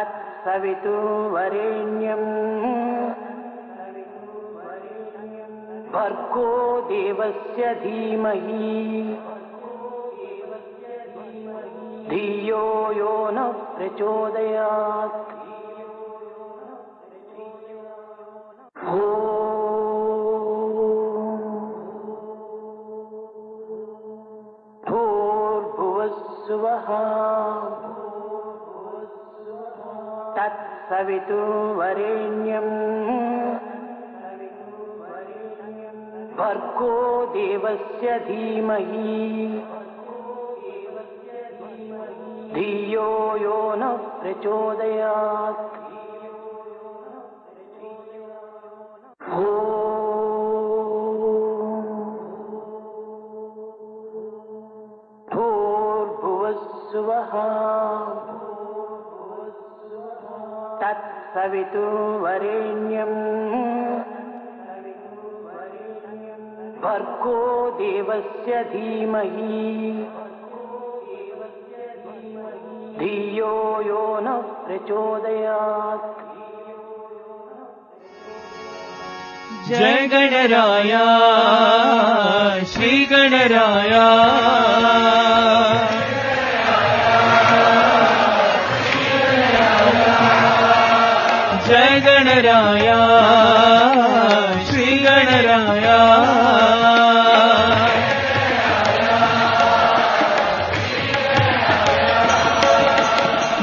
तत्सवितुर्वरेण्यं भर्गो देवस्य धीमहि धियो यो न प्रचोदयात्। भूर्भुवस्सुवः तत्सवितुर्वरेण्यं भर्गो देवस्य धीमहि धियो यो न प्रचोदयात्। भूर्भुवस्सुवः तत्सवितुर्वरेण्यं भर्गो देवस्य धीमहि धियो यो न प्रचोदयात्। जय गणराय श्री गणराय जय गणराय श्री गणराय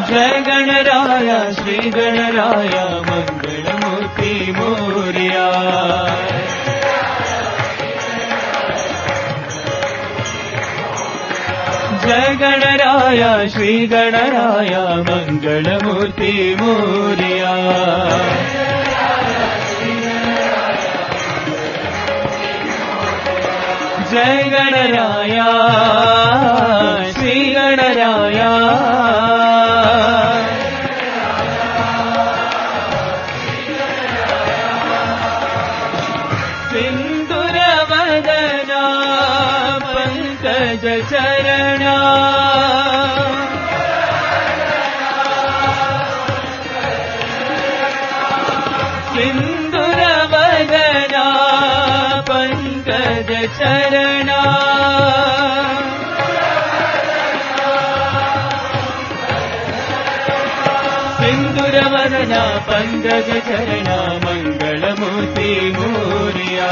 जय गणराय श्री गणराय मंगलमूर्ति मोरया। जय गणराय श्री गणराय मंगलमूर्ति मोरया। जय गणराय श्री गणराय सिंदूरवदना पंकज चरणा सिंदूरवदना पंकज चरणा सिंदूरवदना पंकज चरणा मंगलमूर्ति मोरया।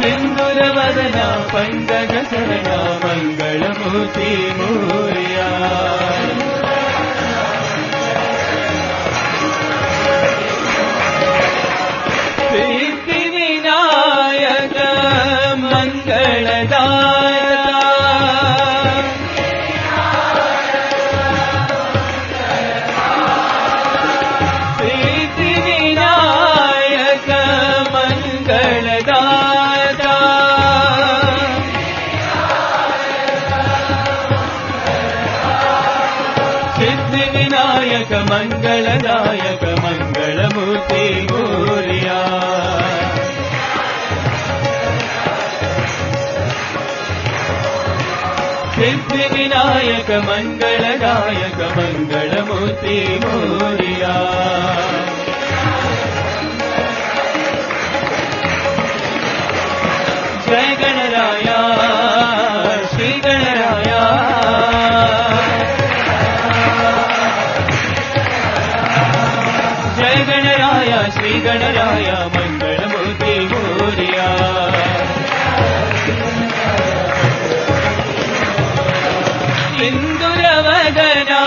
सिंदूरवदना पंकज चरणा मंगलमूर्ति मोरया। सिद्धि विनायक मंगलदाता सिद्धि विनायक मंगलदाता सिद्धि विनायक मंगलदायक मंगलमूर्ति मोरया। सिद्धि विनायक मंगलदायक मंगलमूर्ति मोरया। जय गणराय श्री गणराय जय गणराय श्री गणराय मंगलमूर्ति मोरया। सिंदूरवदना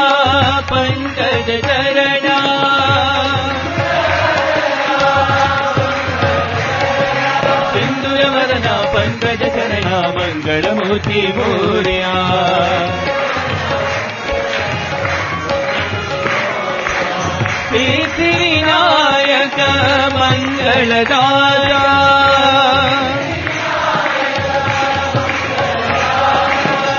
पंकज चरणा सिंदूरवदना पंकज चरणा मंगलमूर्ति मोरया। सिद्धि विनायक मंगलदाता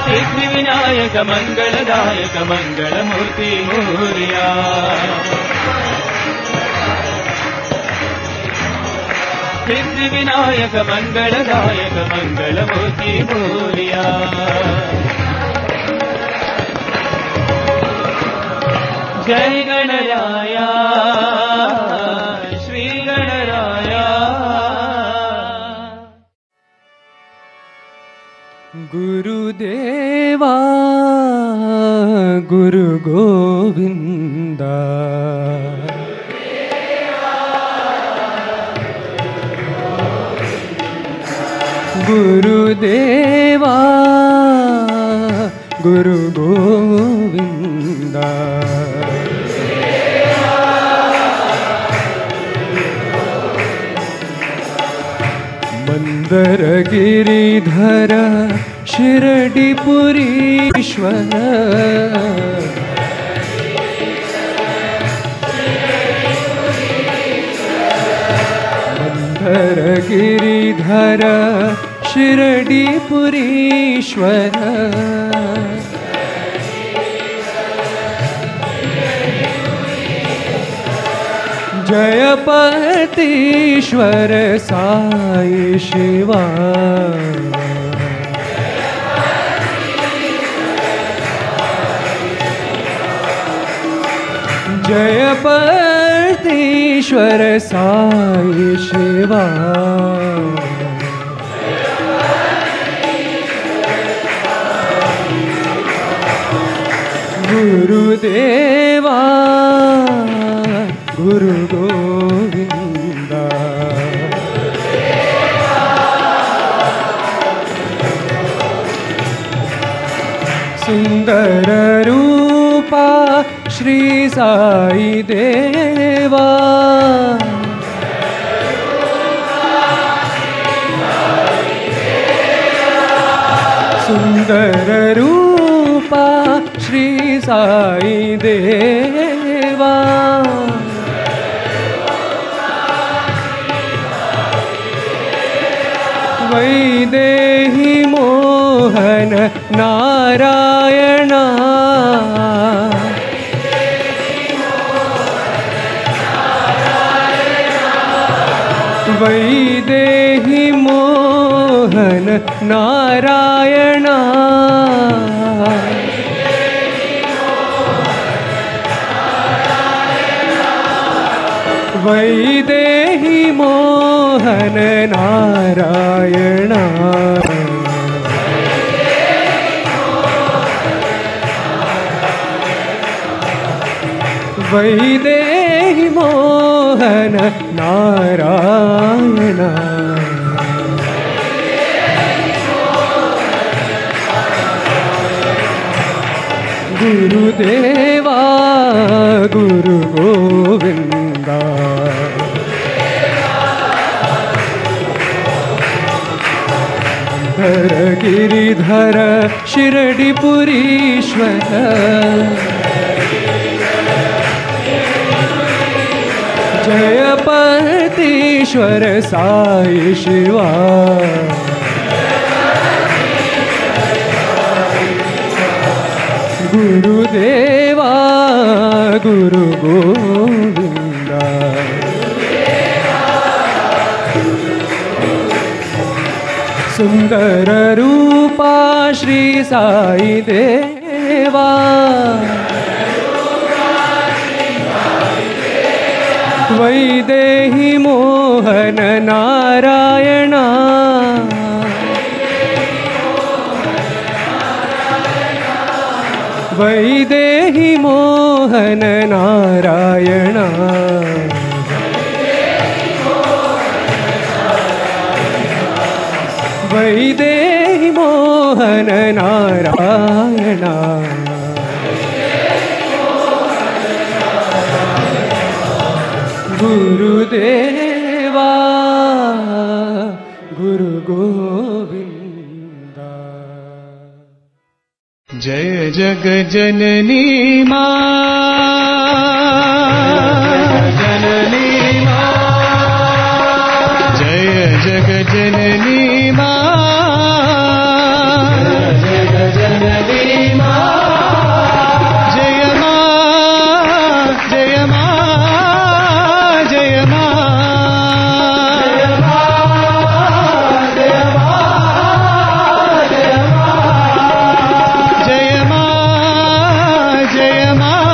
सिद्धि विनायक मंगलदायक मंगलमूर्ति मोरया। सिद्धि विनायक मंगलदायक मंगलमूर्ति मोरया। जय गणराया श्री गणराया। गुरुदेवा गुरु गोविंदा गुरुदेवा गुरु गोविंदा मंदर गिरिधर शिरडीपुरीश्वर मंदर गिरिधर शिरडीपुरीश्वर जयपतीश्वर साई शिवा जयपतीश्वर साई शिवा गुरुदेवा गुरु गोविंदा सुंदर रूपा श्री साई देवा सुंदर रूपा श्री साई देवा वैदेही मोहन नारायणा वैदेही मोहन नारायणा वैदेही मोहन नारायणा वैदेही मोहन नारायणा गुरुदेवा गुरु गोविंदा धर गिरिधर शिरडीपुरीश्वर जयपतीश्वर साई शिवा गुरुदेवा गुरु गोविंदा सुंदर रूपा श्री साई देवा वैदेही मोहन नारायणा वैदेही मोहन नारायणा वैदेही मोहन नारायणा गुरुदेवा गुरु गोविंदा। जय जग जननी मां जननी मां जय जग जननी मां जग जननी मां जय मां जय मां जय मां जय मां जय मां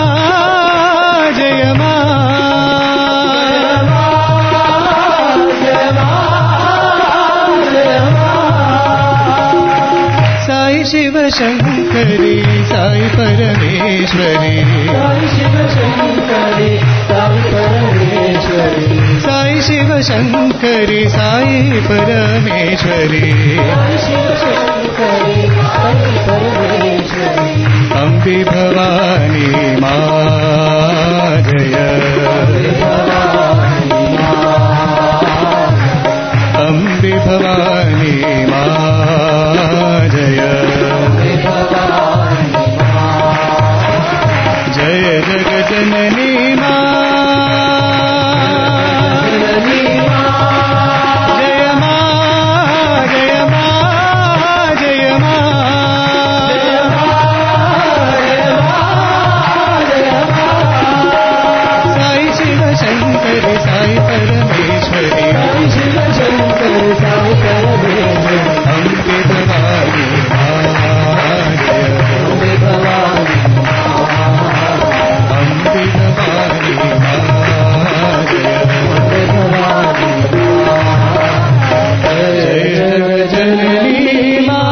शंकरी साई परमेश्वरी, साई शिव शंकरी साई परमेश्वरी, साई शिव शंकरी साई परमेश्वरी, साई शिव शंकरी साई परमेश्वरी, अम्बे भवानी मां जय, अम्बे भवानी मां जय, जय जगजननी मां, जय मां जय मां जय मां, साई शिव शंकर साई परमेश्वरी, साई शिव शंकर साई परमेश्वरी, अम्बे भवानी मां जय, अम्बे भवानी अम्बे भवानी मां जय, अम्बे भवानी जय जगजननी मां।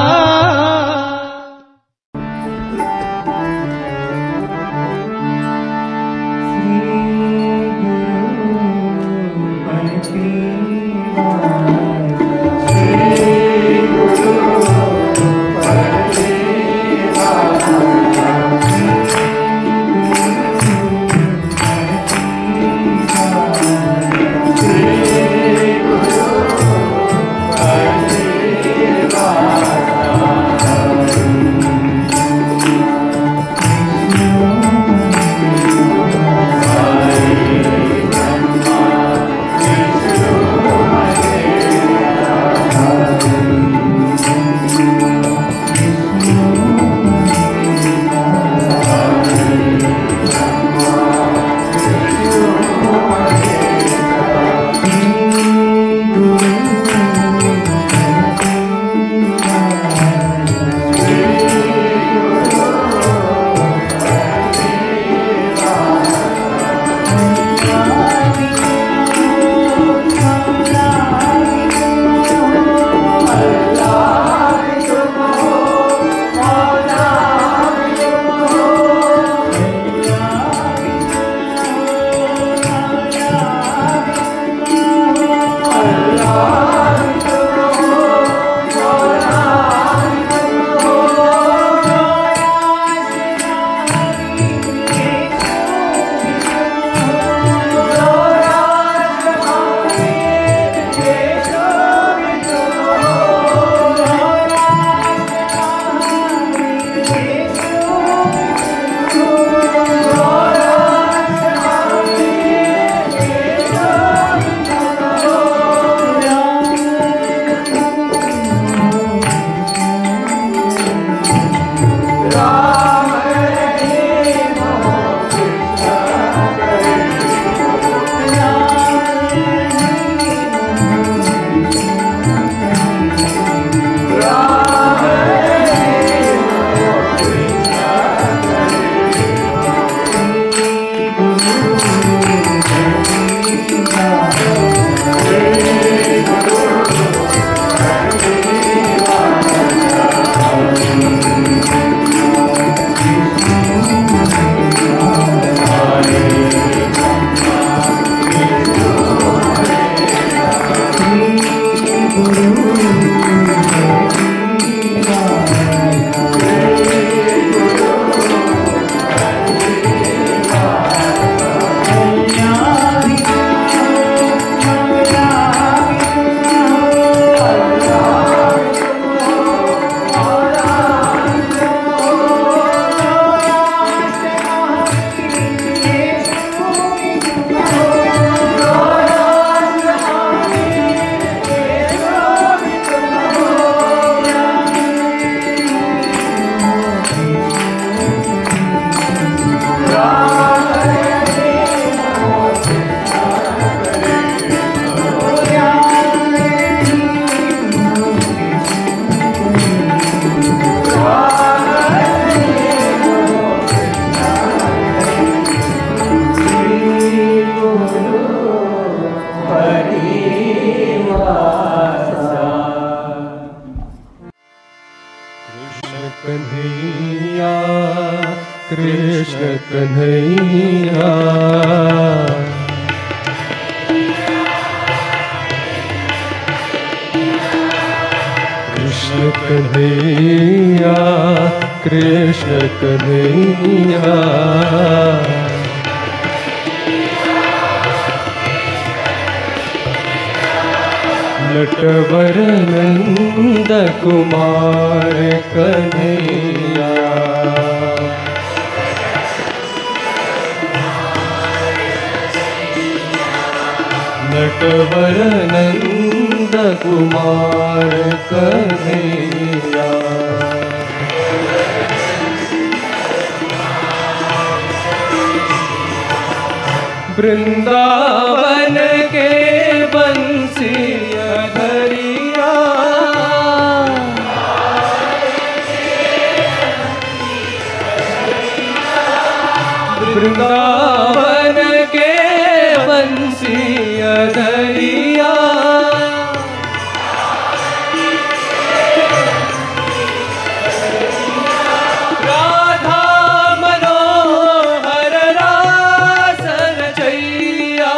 कन्हैया कृष्ण कन्हैया कृष्ण कन्हैया कृष्ण कन्हैया नटवर नंद कुमार कन्हैया नटवर नंद कुमार कन्हैया वृंदावन के बंसी अधरिया वृंदावन के बंसी अधरिया राधा मनोहर रास रचैया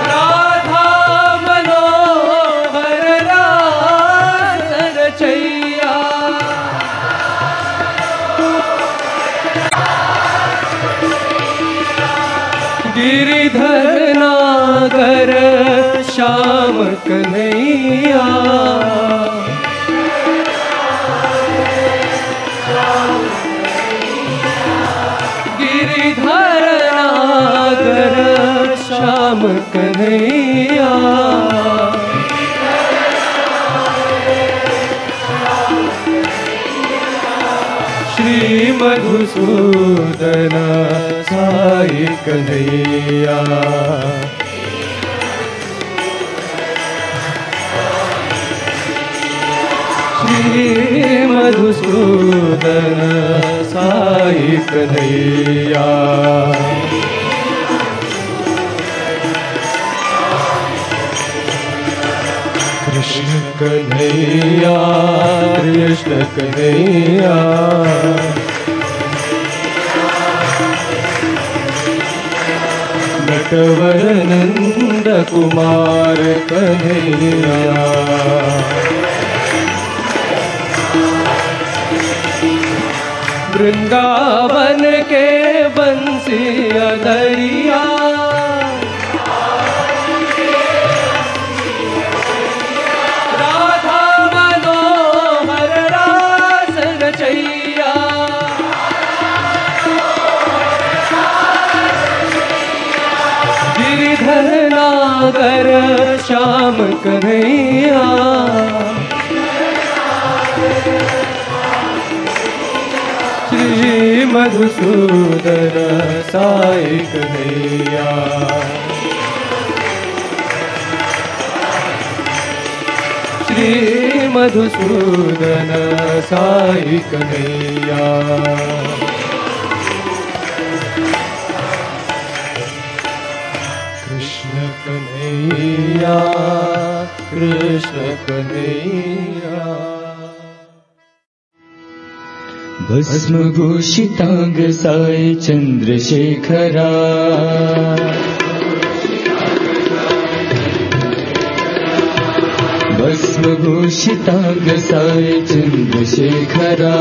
राधा मनोहर रास रचैया गिरिधर नागर श्याम कन्हैया गिरिधर नागर श्याम कन्हैया श्री मधुसूदन साई कन्हैया श्री मधुसूदन साई कन्हैया कृष्ण कन्हैया कृष्ण कन्हैया नटवर नंद कुमार कन्हैया वृंदावन के बंसी अधरिया राधा मनोहर रास रचैया गिरिधर नागर श्याम कन्हैया श्री मधुसूदन साई कन्हैया श्री मधुसूदन साई कन्हैया कृष्ण कन्हैया कृष्ण कन्हैया भस्मभूषितांग साई चंद्रशेखरा भस्मभूषितांग साई चंद्रशेखरा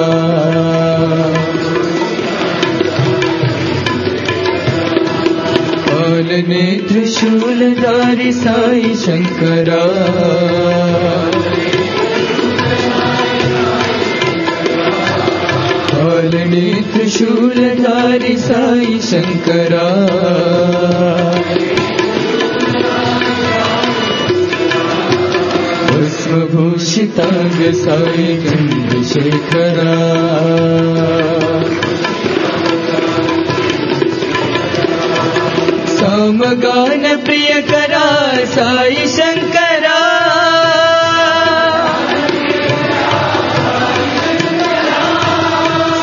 पालने त्रिशूलधारी साई शंकरा पालने त्रिशूलधारी साई शंकरा भस्मभूषितांग साई चंद्रशेखरा सामगान प्रियकरा साई शंकरा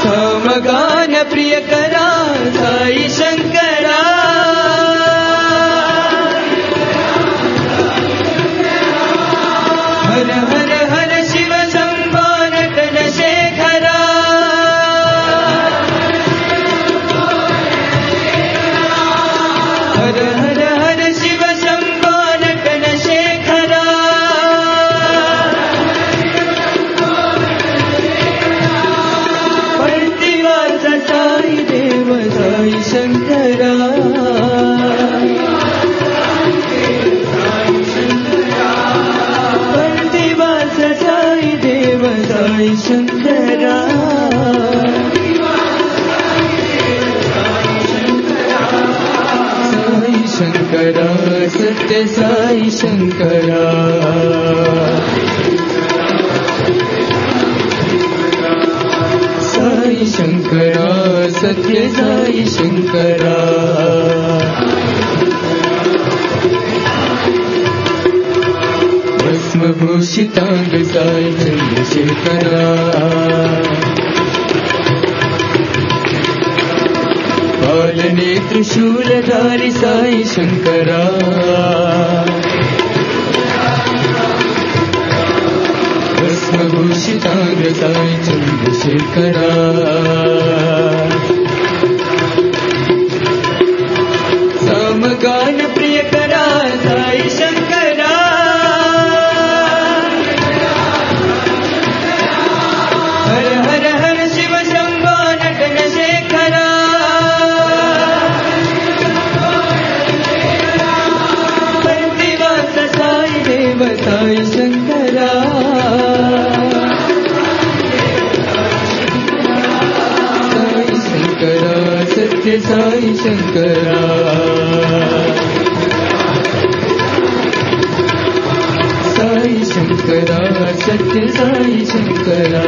सामगान प्रियकरा साई शंकरा साई शंकरा साई शंकरा सत्य साई शंकरा साई शंकरा सत्य साई शंकरा भूषितांग साई चंद्रशेखरा बाल नेत्र शूलधारी साई शंकरा भूषितांग साई चंद्रशेखरा समगान प्रियकरा साई शंकरा साई शंकरा साई शंकरा सत्य साई शंकरा साई शंकरा सत्य साई शंकरा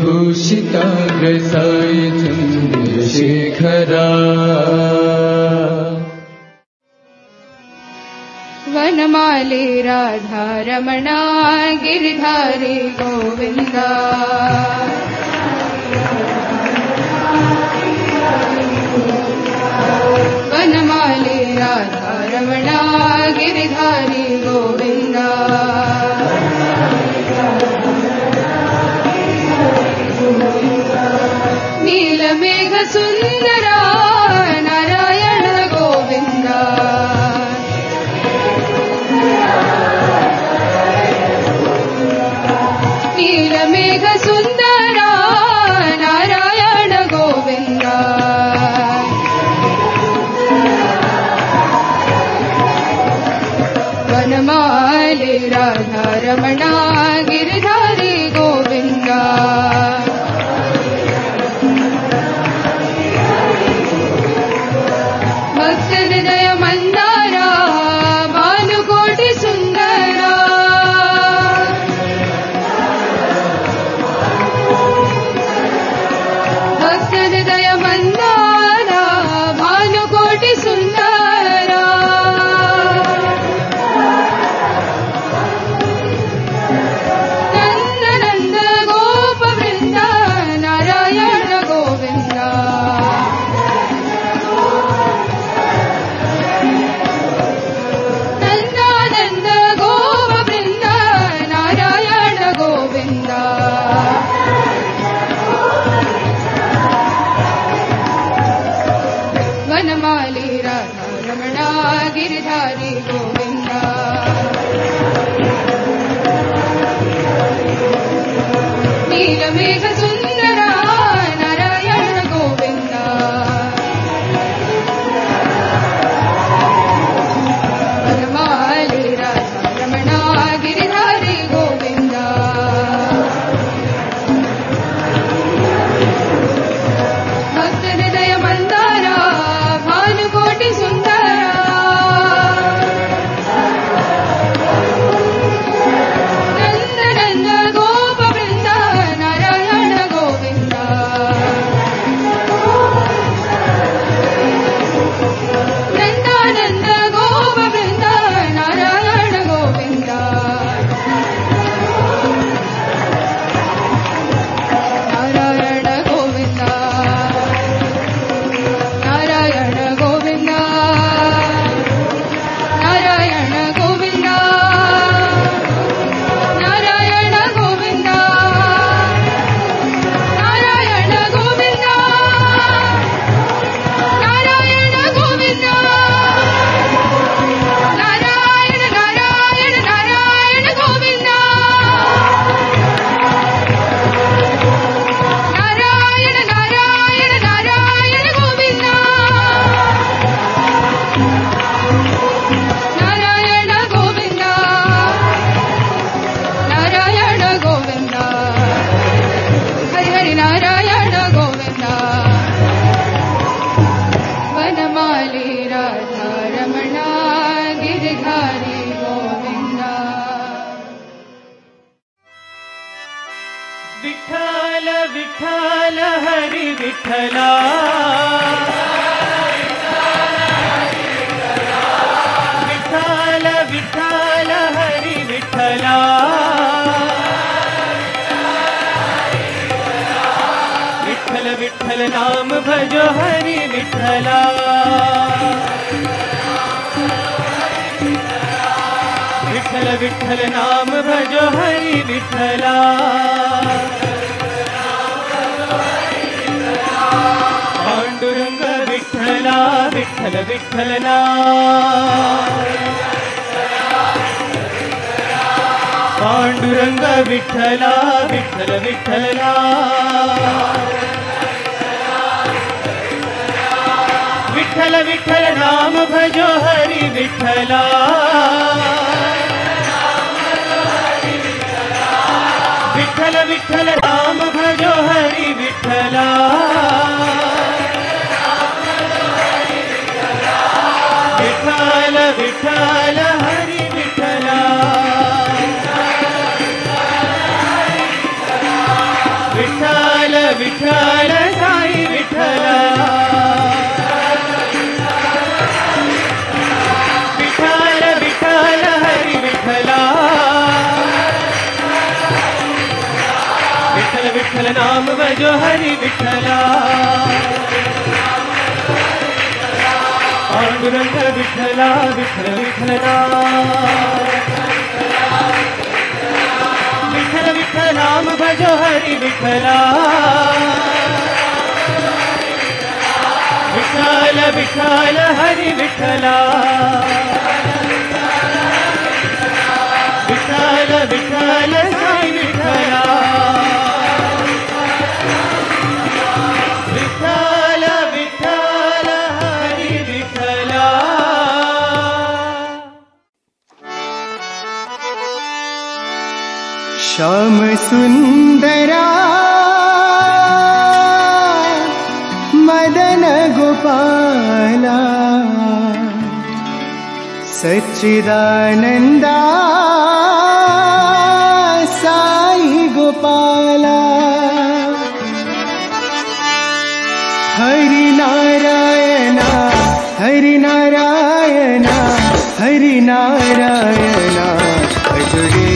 भस्मभूषिताग्र साई चंद्रशेखरा वनमाली राधा रमणा गिरिधारी गोविंदा वनमाली राधा रमणा गिरिधारी गोविंदा नीलमेघ सुंदरा नारायण गोविंदा नीलमेघ सुंदरा नारायण गोविंदा वनमाली राधा रमणा गिरिधारी गोविंदा भक्त हृदय मंदारा भानुकोटि सुंदरा भक्त हृदय मंदारा भानुकोटि सुंदरा नंद नंद गोप वृंद नारायण गोविंदा नंदानंद गोप वृंद नारायण गोविंदा वनमाली राधा रमणा गिरिधारी गोविंदा नीलमेघ सुंदरा नारायण गोविंदा वनमाली राधा रमणा गिरिधारी गोविंदा भक्त हृदय मंदारा भानुकोटि सुंदरा नंद नंद गोप वृंद नारायण विठ्ठल हरी विठ्ठला विठ्ठल विठ्ठल हरी विठ्ठला विठ्ठल विठ्ठल नाम भजो हरी विठ्ठला विठ्ठल विठ्ठल नाम भजो हरी विठ्ठला पांडुरंग विठ्ठला विठ्ठल विठ्ठल पांडुरंग विठ्ठला विठ्ठल विठ्ठल विठ्ठल विठ्ठल नाम भजो हरी विठ्ठला विठ्ठल विठ्ठल नाम भजो हरी विठ्ठला विठ्ठल विठ्ठल हरी विठ्ठला विठ्ठल विठ्ठल साई विठ्ठला विठ्ठल विठ्ठल हरी विठ्ठला विठ्ठल विठ्ठल नाम भजो हरी विठ्ठला पांडुरंग विठ्ठला विठ्ठल विठ्ठल विठ्ठल विठ्ठल नाम भजो हरी विठ्ठला विठ्ठल विठ्ठल हरी विठ्ठला विठ्ठल विठ्ठल साई विठ्ठला विठ्ठल विठ्ठल हरी विठ्ठला श्याम सुंदरा मदन गोपाला सच्चिदानंदा साई गोपाला हरि नारायण हरि नारायण हरि नारायण भजरे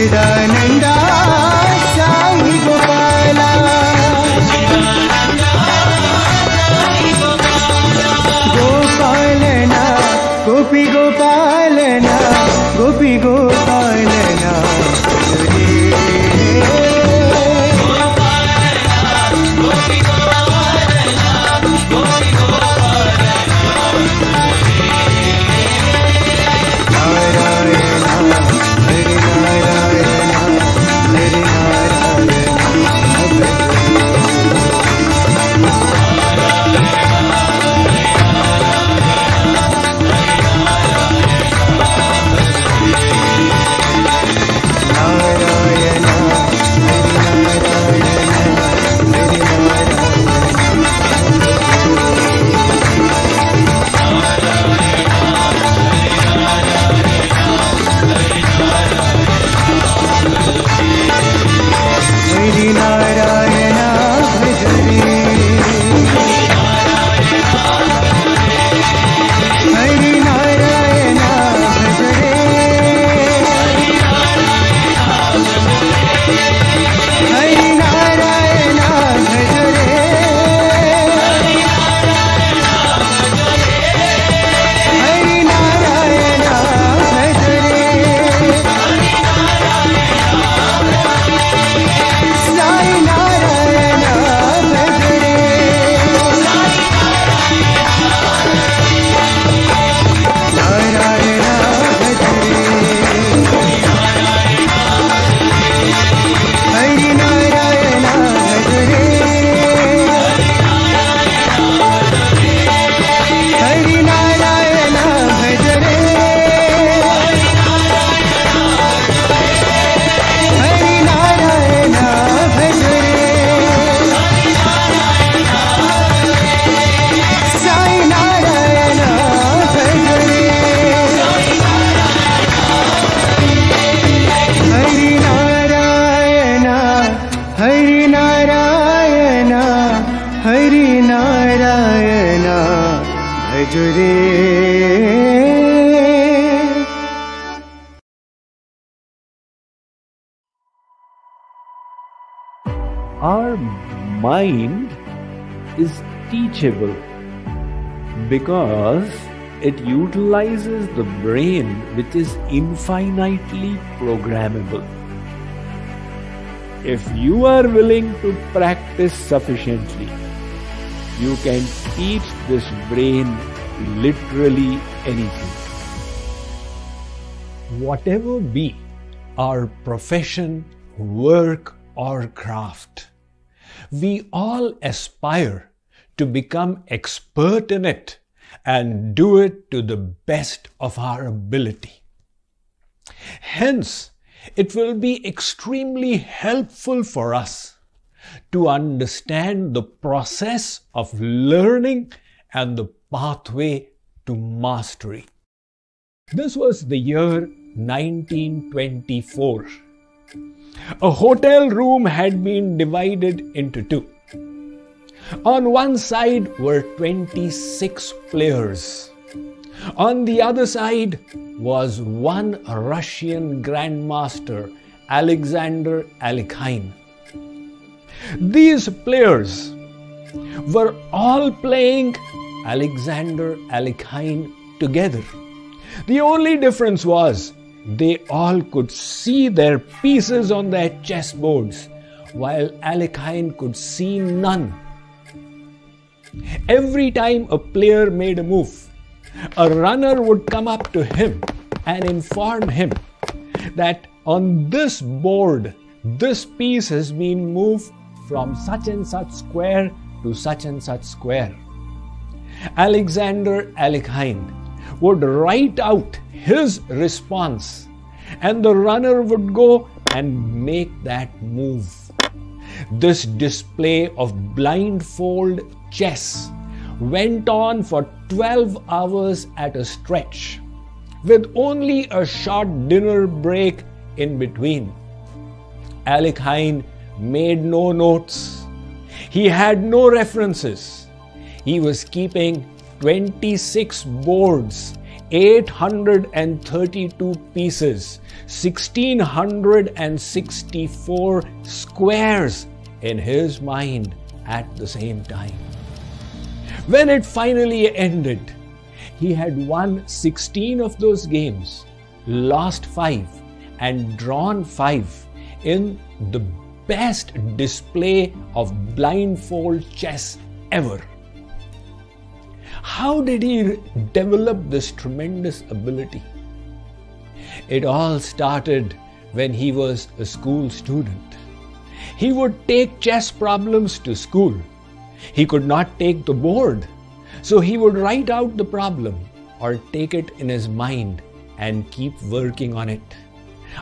सच्चिदानंदा साई गोपाला गोपालना गोपी गोपालना गोपी गोपालना Our mind is teachable because it utilizes the brain, which is infinitely programmable. If you are willing to practice sufficiently, you can teach this brain literally anything. Whatever be our profession, work, or craft, we all aspire to become expert in it and do it to the best of our ability. Hence, it will be extremely helpful for us to understand the process of learning and the pathway to mastery. This was the year 1924. A hotel room had been divided into two. On one side were 26 players. On the other side was one Russian grandmaster, Alexander Alekhine. These players were all playing Alexander Alekhine together. The only difference was they all could see their pieces on their chessboards, while Alekhine could see none. Every time a player made a move, a runner would come up to him and inform him that on this board, this piece has been moved from such and such square to such and such square. Alexander Alekhine would write out his response, and the runner would go and make that move. This display of blindfold chess went on for 12 hours at a stretch, with only a short dinner break in between. Alekhine made no notes. He had no references. He was keeping 26 boards 832 pieces, 1664 squares in his mind at the same time. When it finally ended, he had won 16 of those games, lost 5, and drawn 5 in the best display of blindfold chess ever. How did he develop this tremendous ability? It all started when he was a school student. He would take chess problems to school. He could not take the board, so he would write out the problem or take it in his mind and keep working on it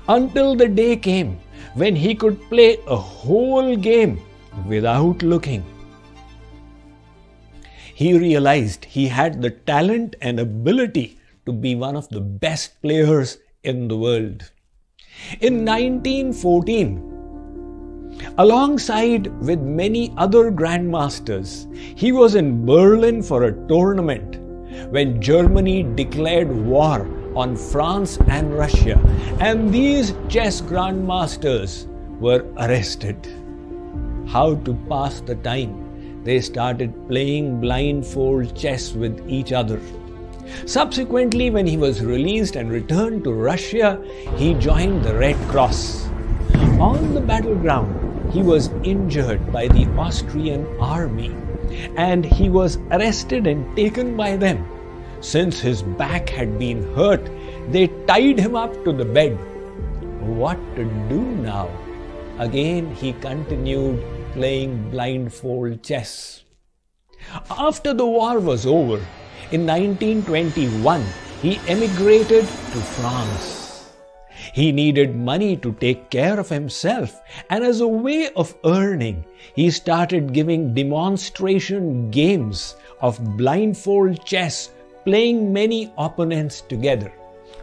until the day came when he could play a whole game without looking. He realized he had the talent and ability to be one of the best players in the world. In 1914, alongside with many other grandmasters, he was in Berlin for a tournament when Germany declared war on France and Russia, and these chess grandmasters were arrested. How to pass the time? They started playing blindfold chess with each other. Subsequently, when he was released and returned to Russia, he joined the Red Cross. On the battleground, he was injured by the Austrian army and he was arrested and taken by them. Since his back had been hurt, they tied him up to the bed. What to do now? Again, he continued playing blindfold chess. After the war was over, in 1921, he emigrated to France. He needed money to take care of himself, and as a way of earning, he started giving demonstration games of blindfold chess, playing many opponents together,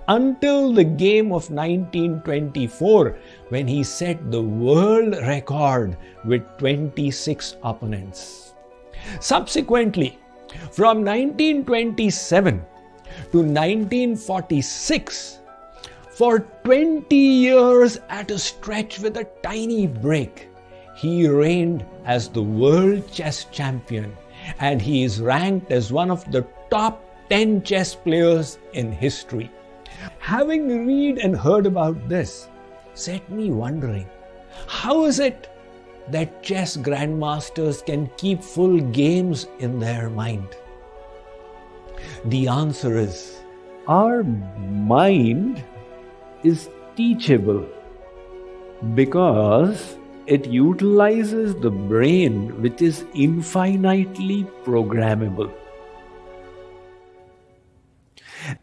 until the game of 1924, when he set the world record with 26 opponents. Subsequently, from 1927 to 1946, for 20 years at a stretch with a tiny break, he reigned as the world chess champion, and he is ranked as one of the top 10 chess players in history. Having read and heard about this, set me wondering, how is it that chess grandmasters can keep full games in their mind? The answer is, our mind is teachable because it utilizes the brain, which is infinitely programmable.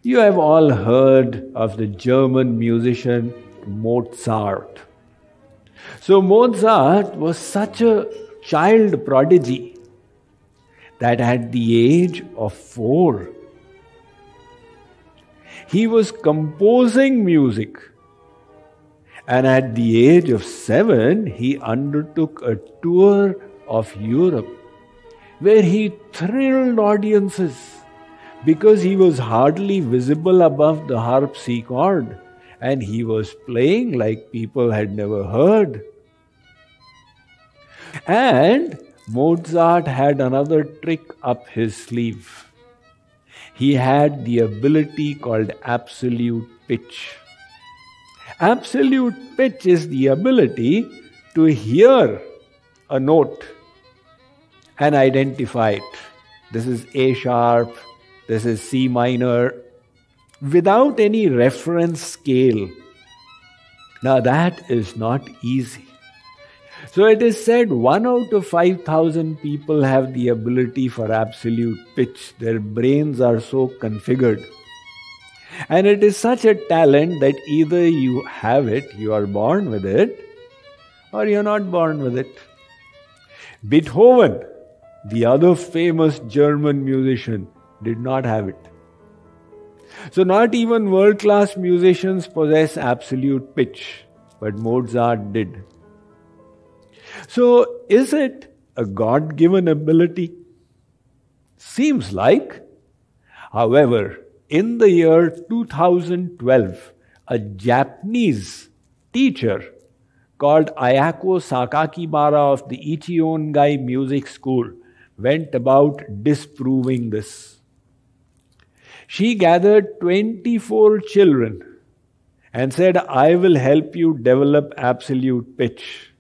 You have all heard of the German musician Mozart. So Mozart was such a child prodigy that at the age of 4, he was composing music. And at the age of 7, he undertook a tour of Europe where he thrilled audiences because he was hardly visible above the harpsichord and he was playing like people had never heard. And Mozart had another trick up his sleeve. He had the ability called absolute pitch. Absolute pitch is the ability to hear a note and identify it. This is A sharp, this is C minor, without any reference scale. Now that is not easy. So it is said 1 out of 5,000 people have the ability for absolute pitch. Their brains are so configured. And it is such a talent that either you have it, you are born with it, or you're not born with it. Beethoven, the other famous German musician, did not have it. So not even world-class musicians possess absolute pitch, but Mozart did. So is it a God-given ability? Seems like. However, in the year 2012, a Japanese teacher called Ayako Sakakibara of the Ichiongai Music School went about disproving this. She gathered 24 children and said, I will help you develop absolute pitch.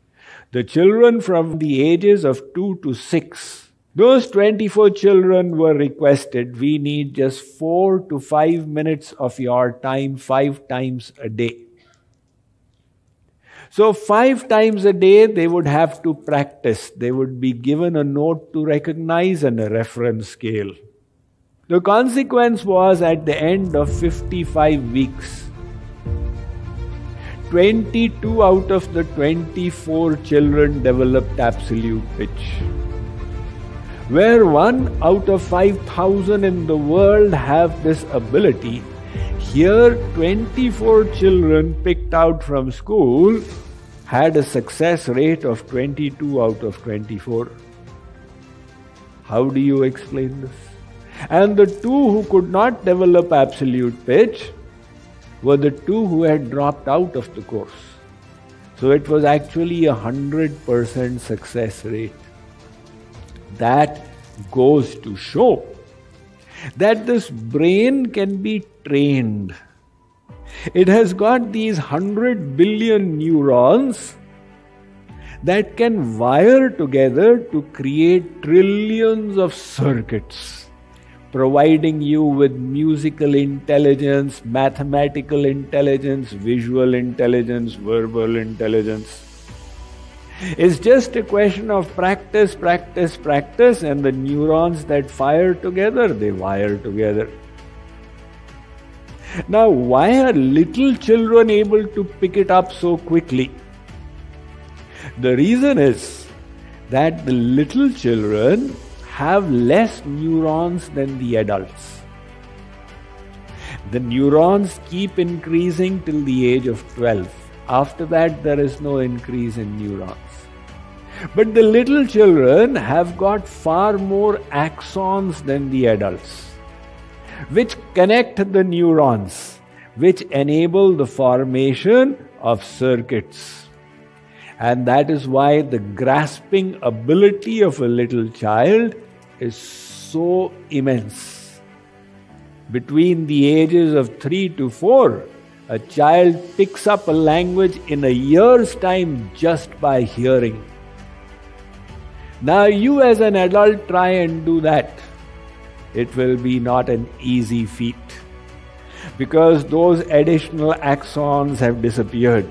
The children from the ages of 2 to 6, those 24 children were requested, we need just 4 to 5 minutes of your time 5 times a day. So 5 times a day they would have to practice. They would be given a note to recognize and a reference scale. The consequence was, at the end of 55 weeks, 22 out of the 24 children developed absolute pitch. Where 1 out of 5,000 in the world have this ability, here 24 children picked out from school had a success rate of 22 out of 24. How do you explain this? And the 2 who could not develop absolute pitch were the 2 who had dropped out of the course. So it was actually 100% success rate. That goes to show that this brain can be trained. It has got these 100 billion neurons that can wire together to create trillions of circuits, providing you with musical intelligence, mathematical intelligence, visual intelligence, verbal intelligence. It's just a question of practice, practice, practice, and the neurons that fire together, they wire together. Now, why are little children able to pick it up so quickly? The reason is that the little children have less neurons than the adults. The neurons keep increasing till the age of 12. After that, there is no increase in neurons. But the little children have got far more axons than the adults, which connect the neurons, which enable the formation of circuits. And that is why the grasping ability of a little child is so immense. Between the ages of 3 to 4, a child picks up a language in a year's time just by hearing. Now you as an adult try and do that. It will be not an easy feat, because those additional axons have disappeared.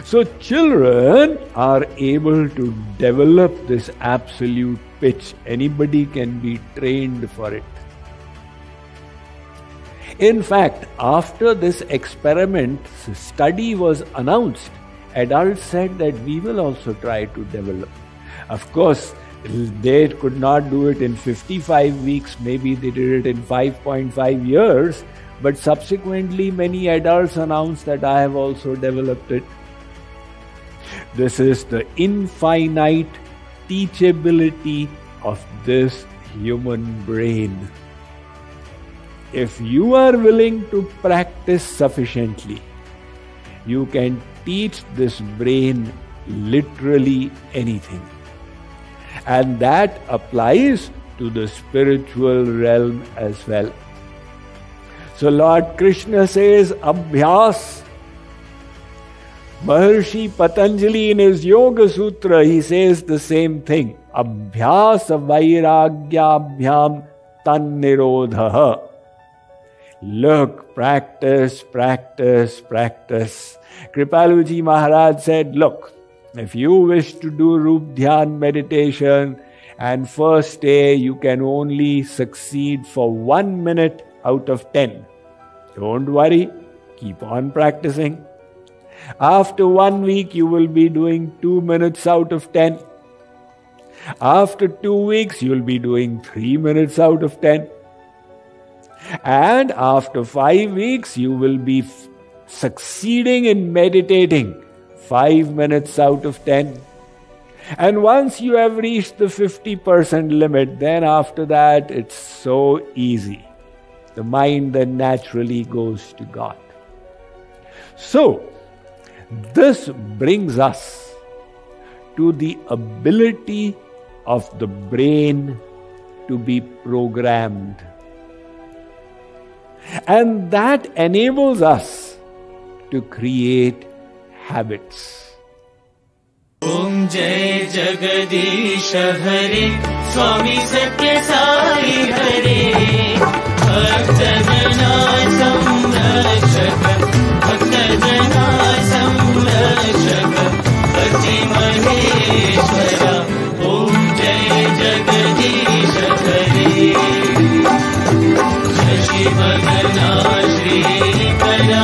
So children are able to develop this absolute pitch. Anybody can be trained for it. In fact, after this experiment study was announced, adults said that we will also try to develop. Of course, they could not do it in 55 weeks, maybe they did it in 5.5 years, but subsequently many adults announced that I have also developed it. This is the infinite teachability of this human brain. If you are willing to practice sufficiently, you can teach this brain literally anything. And that applies to the spiritual realm as well. So Lord Krishna says, Abhyas. Maharshi Patanjali in his Yoga Sutra, he says the same thing. Abhyas vairagyabhyam tan nirodha. Look, practice, practice, practice. Kripaluji Maharaj said, look, if you wish to do Rup Dhyan meditation and first day you can only succeed for 1 minute out of 10, don't worry, keep on practicing. After 1 week you will be doing 2 minutes out of 10. After 2 weeks you will be doing 3 minutes out of 10. And after 5 weeks you will be succeeding in meditating 5 minutes out of 10. And once you have reached the 50% limit, then after that it's so easy. the mind then naturally goes to God. So, this brings us to the ability of the brain to be programmed. And that enables us to create habits. Om Jai Jagadish Hare Swami Satya Sai Hare Bhakta Jana Samrakshak Bhakta Jana Samrakshak Bhakti Maheshwara Om Jai Jagadish Hare Shashi Bhagana Shri Kara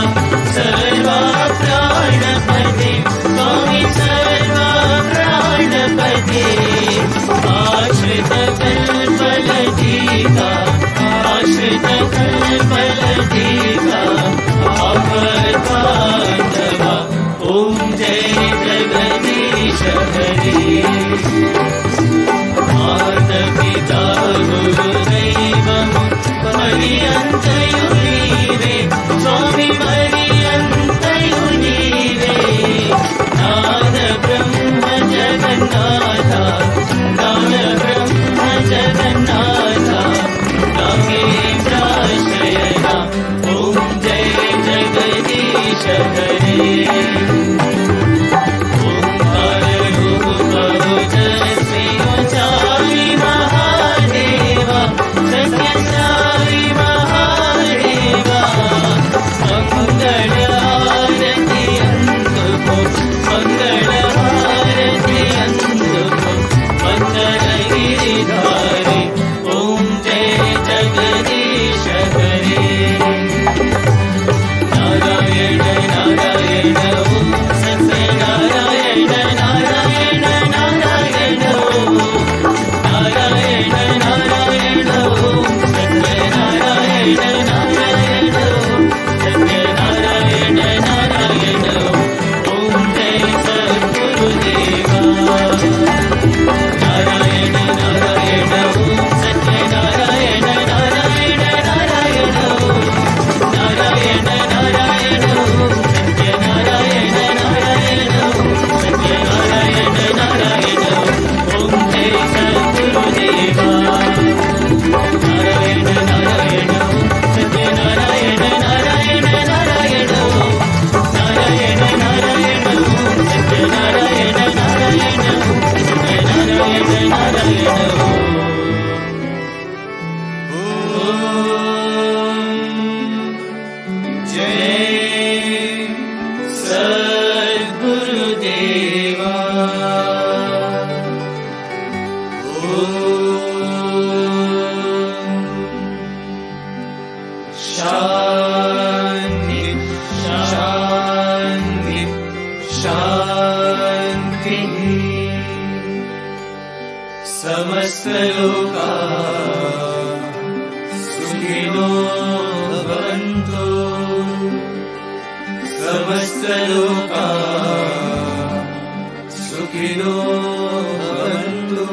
Sarva Pranapati Swami Sarva Pranapati Ashrita Kalpaladika Ashrita Kalpaladika Apadandava Om Jai Jagadish Hare Mata Pita Guru Daivam Mariyantayunive Swami Mariyantayunive Nana Brahma Jagannatha Nana Brahma Jagannatha Nagendra Shayana Om Jai Jagadish Hare Omkar Rupa Jasmi Sai Mahadeva Satya Sai Mahadeva Mangala Arati Antuko Mangala Arati Antuko Mandala Giridhari Om Jai Jagadish Hare Narayana Narayana Om Satya Narayana Narayana Narayana Om Narayana Narayana Om Satya Narayana Narayana Om Satya Narayana Narayana Om Jai Sadguru Deva Narayana Narayana Om Satya Narayana Narayana Narayana Om Narayana Narayana Om Satya Narayana Narayana Om Satya Narayana Narayana Om Jai Sadguru Deva Narayana Narayana Om Satya Narayana Narayana Narayana Om Narayana Narayana Om Satya Narayana Narayana Om Satya Narayana Narayana Om Jai Sadguru Deva Shanti Shanti Shanti Samasta Loka Sukhino Bhavantu Samasta Loka Sukhino Bhavantu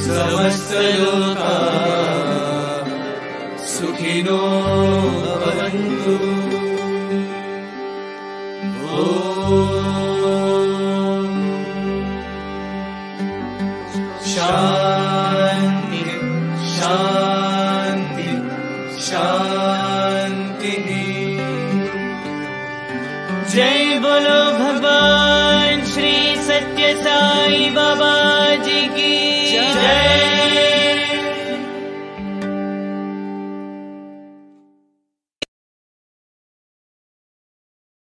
Samasta Loka Sukhino Bhavantu Om Shanti Shanti Shanti Jai Bolo Bhagwan Shri Satya Sai Baba Ji ki Jai